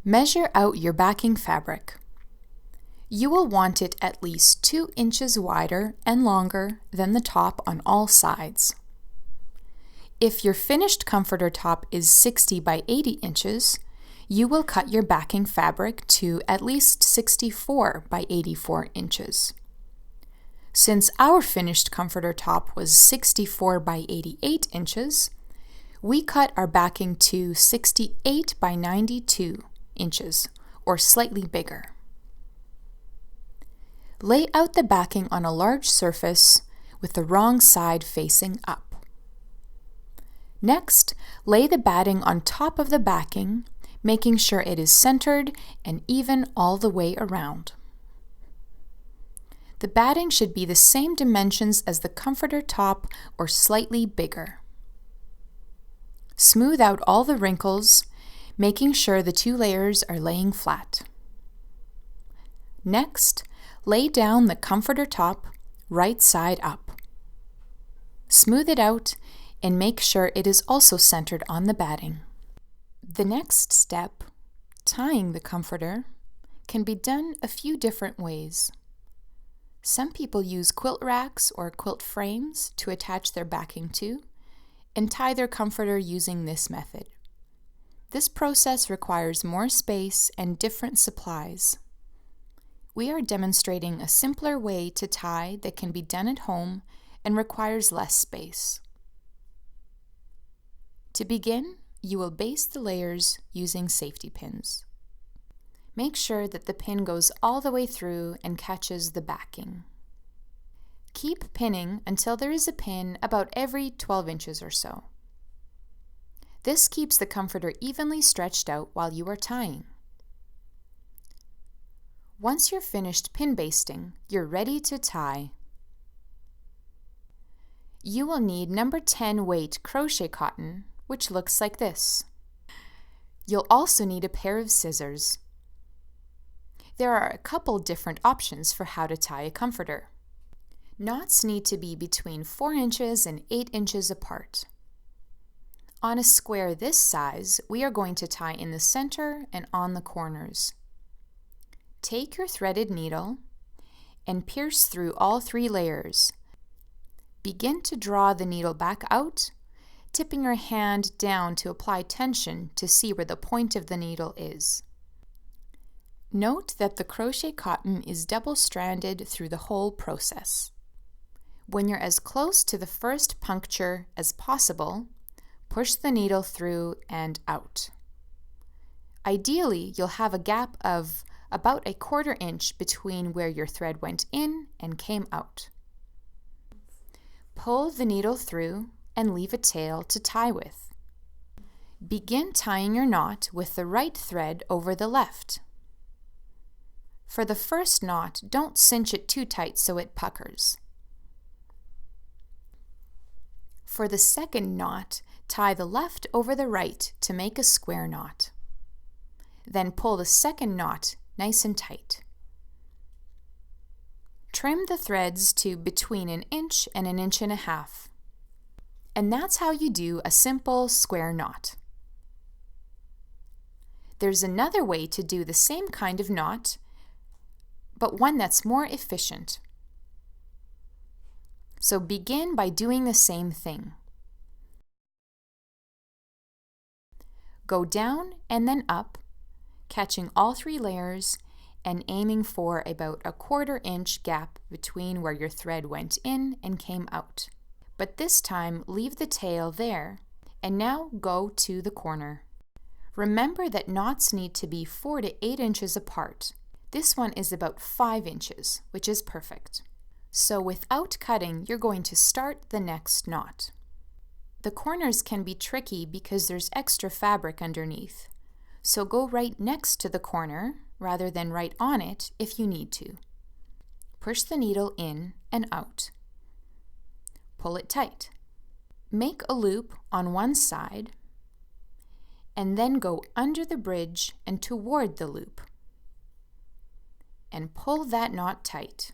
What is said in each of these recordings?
Measure out your backing fabric. You will want it at least 2 inches wider and longer than the top on all sides. If your finished comforter top is 60 by 80 inches, you will cut your backing fabric to at least 64 by 84 inches. Since our finished comforter top was 64 by 88 inches, we cut our backing to 68 by 92 inches, or slightly bigger. Lay out the backing on a large surface with the wrong side facing up. Next, lay the batting on top of the backing, making sure it is centered and even all the way around. The batting should be the same dimensions as the comforter top or slightly bigger. Smooth out all the wrinkles, making sure the 2 layers are laying flat. Next, lay down the comforter top right side up. Smooth it out and make sure it is also centered on the batting. The next step, tying the comforter, can be done a few different ways. Some people use quilt racks or quilt frames to attach their backing to and tie their comforter using this method. This process requires more space and different supplies. We are demonstrating a simpler way to tie that can be done at home and requires less space. To begin, you will base the layers using safety pins. Make sure that the pin goes all the way through and catches the backing. Keep pinning until there is a pin about every 12 inches or so. This keeps the comforter evenly stretched out while you are tying. Once you're finished pin basting, you're ready to tie. You will need number 10 weight crochet cotton, which looks like this. You'll also need a pair of scissors. There are a couple different options for how to tie a comforter. Knots need to be between 4 inches and 8 inches apart. On a square this size, we are going to tie in the center and on the corners. Take your threaded needle and pierce through all 3 layers. Begin to draw the needle back out, tipping your hand down to apply tension to see where the point of the needle is. Note that the crochet cotton is double-stranded through the whole process. When you're as close to the first puncture as possible, push the needle through and out. Ideally, you'll have a gap of about 1/4 inch between where your thread went in and came out. Pull the needle through and leave a tail to tie with. Begin tying your knot with the right thread over the left. For the first knot, don't cinch it too tight so it puckers. For the second knot, tie the left over the right to make a square knot. Then pull the second knot nice and tight. Trim the threads to between 1 inch and 1.5 inches. And that's how you do a simple square knot. There's another way to do the same kind of knot, but one that's more efficient. So begin by doing the same thing. Go down and then up, catching all 3 layers and aiming for about 1/4 inch gap between where your thread went in and came out. But this time, leave the tail there, and now go to the corner. Remember that knots need to be 4 to 8 inches apart. This one is about 5 inches, which is perfect. So without cutting, you're going to start the next knot. The corners can be tricky because there's extra fabric underneath, so go right next to the corner rather than right on it if you need to. Push the needle in and out. Pull it tight. Make a loop on one side and then go under the bridge and toward the loop. And pull that knot tight.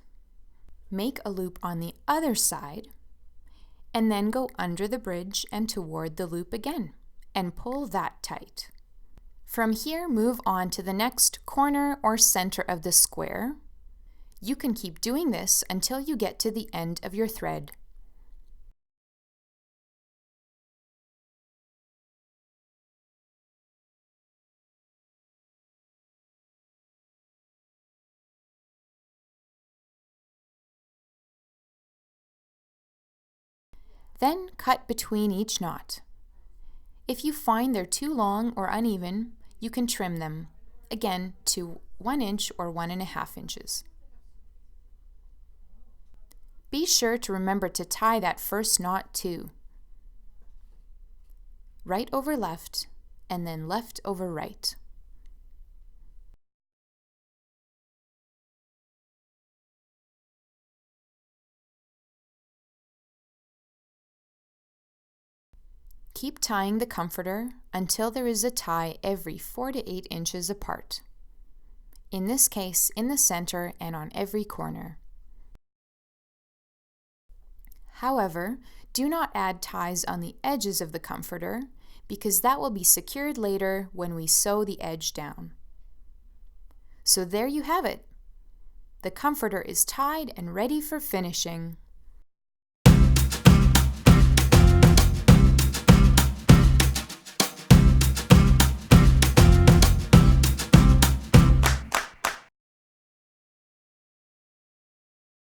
Make a loop on the other side and then go under the bridge and toward the loop again and pull that tight. From here, move on to the next corner or center of the square. You can keep doing this until you get to the end of your thread. Then cut between each knot. If you find they're too long or uneven, you can trim them, again to 1 inch or 1.5 inches. Be sure to remember to tie that first knot too. Right over left, and then left over right. Keep tying the comforter until there is a tie every 4 to 8 inches apart. In this case, in the center and on every corner. However, do not add ties on the edges of the comforter because that will be secured later when we sew the edge down. So there you have it. The comforter is tied and ready for finishing.